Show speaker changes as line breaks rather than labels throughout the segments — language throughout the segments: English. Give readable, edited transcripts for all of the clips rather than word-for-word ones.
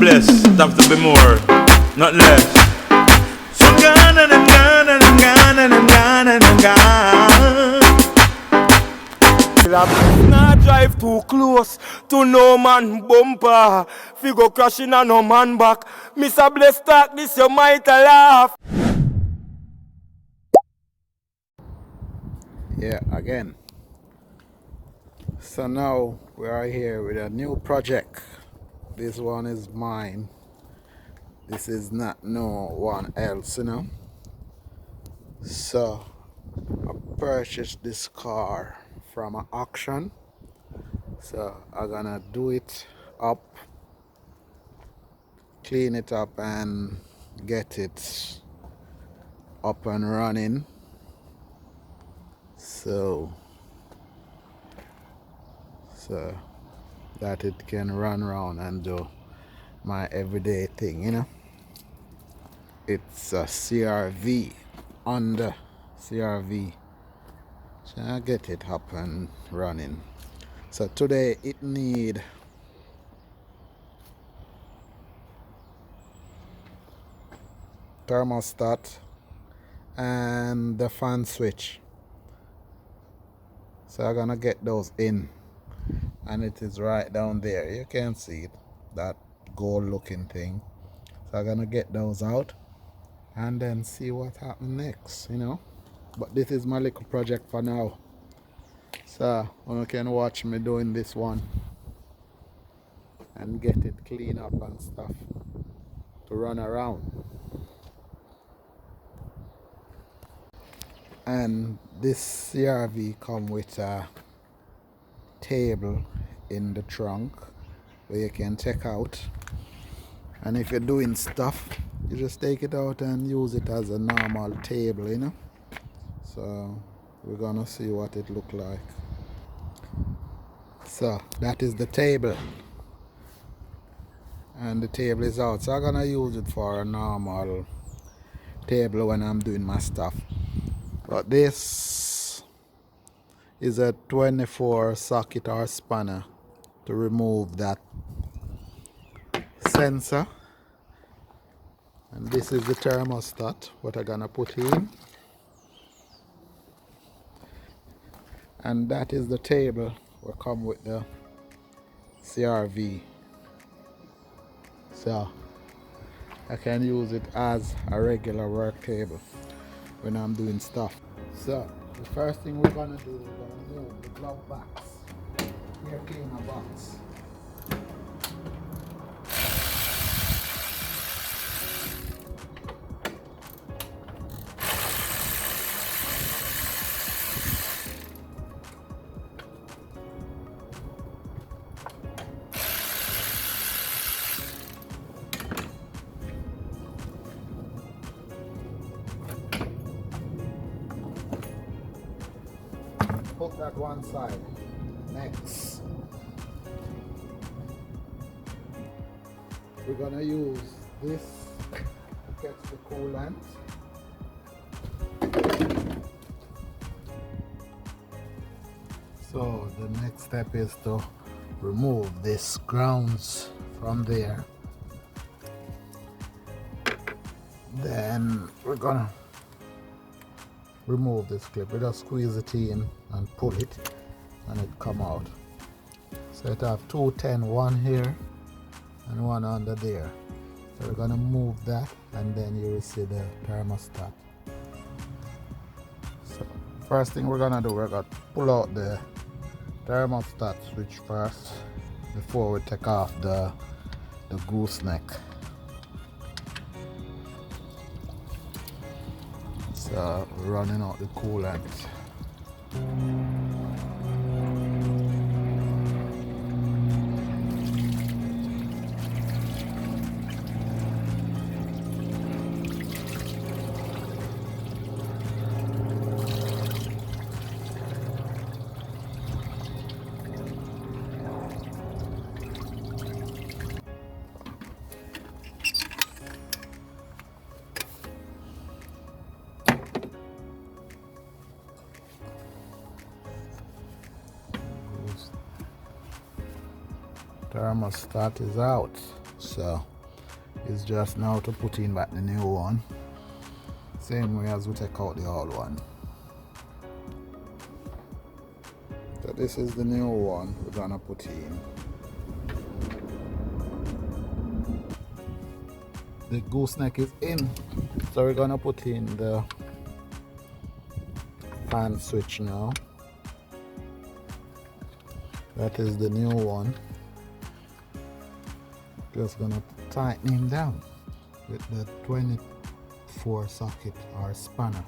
blessed, it have to be more, not less. So gone and I'm gone and I'm gone and I'm gone and I'm gone.
Not drive too close to no man bumper. Figure crashing on no man back. Mr. Bless talk this you might laugh.
Yeah, again. So now we are here with a new project. This one is mine. This is not no one else, you know. So I purchased this car from an auction. So I'm gonna do it up, clean it up and get it up and running. So that it can run around and do my everyday thing, you know. It's a CRV, under CRV. So I get it up and running. So today it need thermostat and the fan switch. So I'm gonna get those in, and it is right down there. You can see it, that gold looking thing. So I'm gonna get those out and then see what happens next, you know. But this is my little project for now. So you can watch me doing this one and get it clean up and stuff to run around. And this CRV come with a table in the trunk where you can check out, and if you're doing stuff you just take it out and use it as a normal table, you know. So we're gonna see what it look like. So that is the table, and the table is out, so I'm gonna use it for a normal table when I'm doing my stuff. But this is a 24 socket or spanner to remove that sensor, and this is the thermostat what I'm gonna put in, and that is the table will come with the CRV. So I can use it as a regular work table when I'm doing stuff. So the first thing we're gonna do, we're gonna move the glove box, air cleaner box. Put that one side. Next, we're gonna use this to catch the coolant. So the next step is to remove this grounds from there. Then we're gonna remove this clip. We just squeeze it in and pull it, and it come out. So it have 210, one here and one under there. So we're gonna move that, and then you will see the thermostat. So first thing we're gonna do, we're gonna pull out the thermostat switch first before we take off the gooseneck. So we're running out the coolant. Thermostat is out. So is just now to put in back the new one, same way as we take out the old one. So this is the new one we're gonna put in. The gooseneck is in, so we're gonna put in the fan switch now. That is the new one. Just gonna tighten him down with the 24 socket or spanner.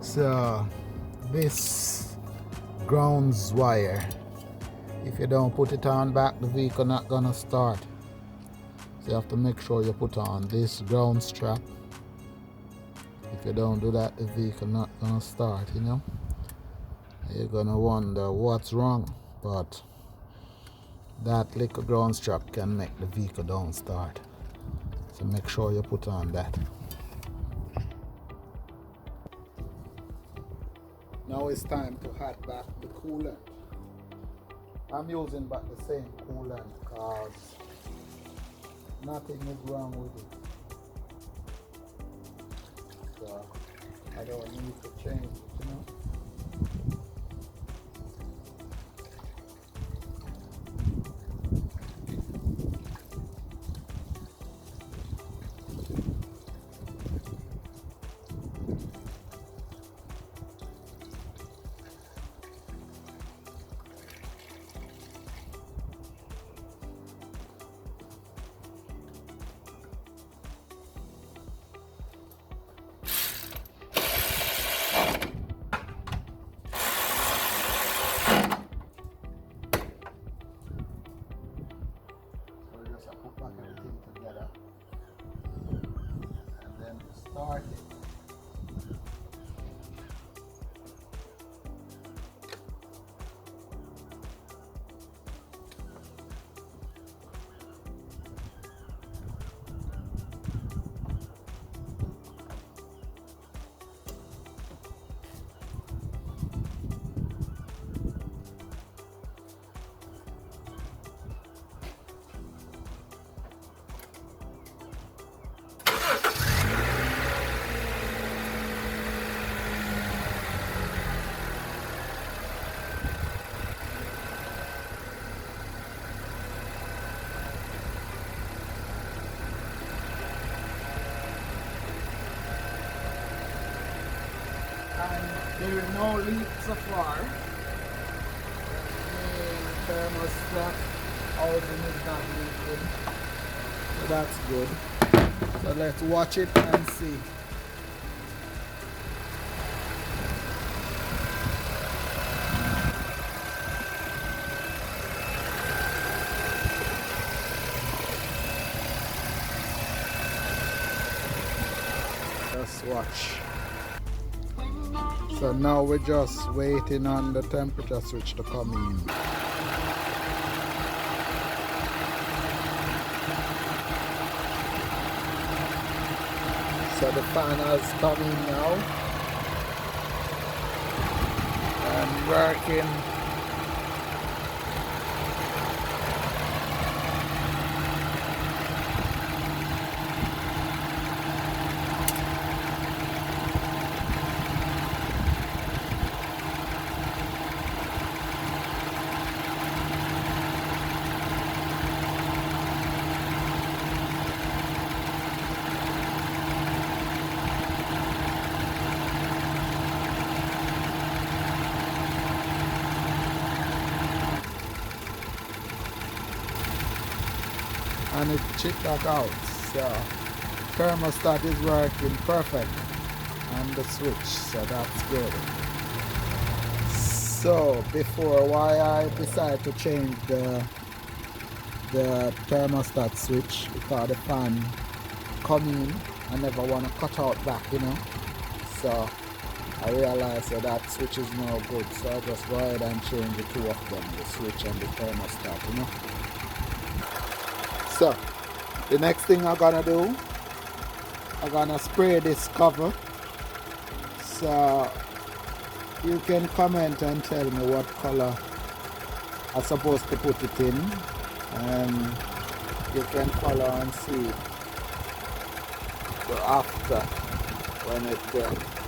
So this grounds wire, if you don't put it on back, the vehicle not gonna start. So you have to make sure you put on this ground strap. If you don't do that, the vehicle not gonna start, you know. You're gonna wonder what's wrong, but that little ground strap can make the vehicle don't start. So make sure you put on that. Now it's time to add back the coolant. I'm using back the same coolant because nothing is wrong with it. So I don't need to change it, you know. Start it. There are no leaks so far. The thermostat housing is not leaking, so that's good. So let's watch it and see. Let's watch. So now we're just waiting on the temperature switch to come in. So the fan has come in now and working. And it chipped back out. So thermostat is working perfect on the switch, so that's good. So before, why I decided to change the thermostat switch, because the fan come in, I never want to cut out back, you know. So I realized that switch is no good, so I just go ahead and change the two of them, the switch and the thermostat, you know. So the next thing I'm gonna do, I'm gonna spray this cover. So you can comment and tell me what color I'm supposed to put it in, and you can follow and see the after when it's done.